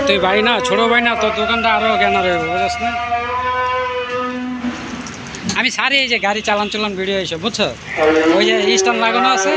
তুই ভাই না, ছোট ভাই না, তোর দোকানটা আরো কেন রইব, বুঝছ না? আমি সারি এই যে গাড়ি চালান ভিডিও এসে, বুঝছো? ওই যে স্ট্যান্ড লাগানো আছে।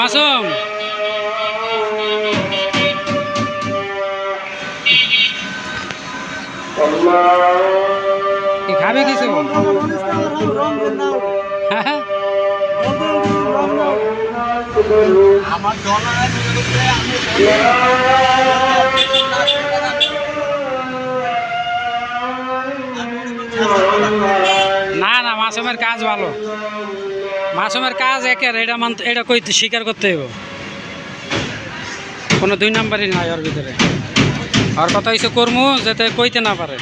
মাসুম কি খাবে কিছু? না না, মাসুমের কাজ ভালো, মাসুমের কাজ একের, এটা কই স্বীকার করতে হইব, কোনো দুই নাম্বারই নাই ওর ভিতরে। আর কথা হয়েছে কর্ম যাতে কইতে না পারে।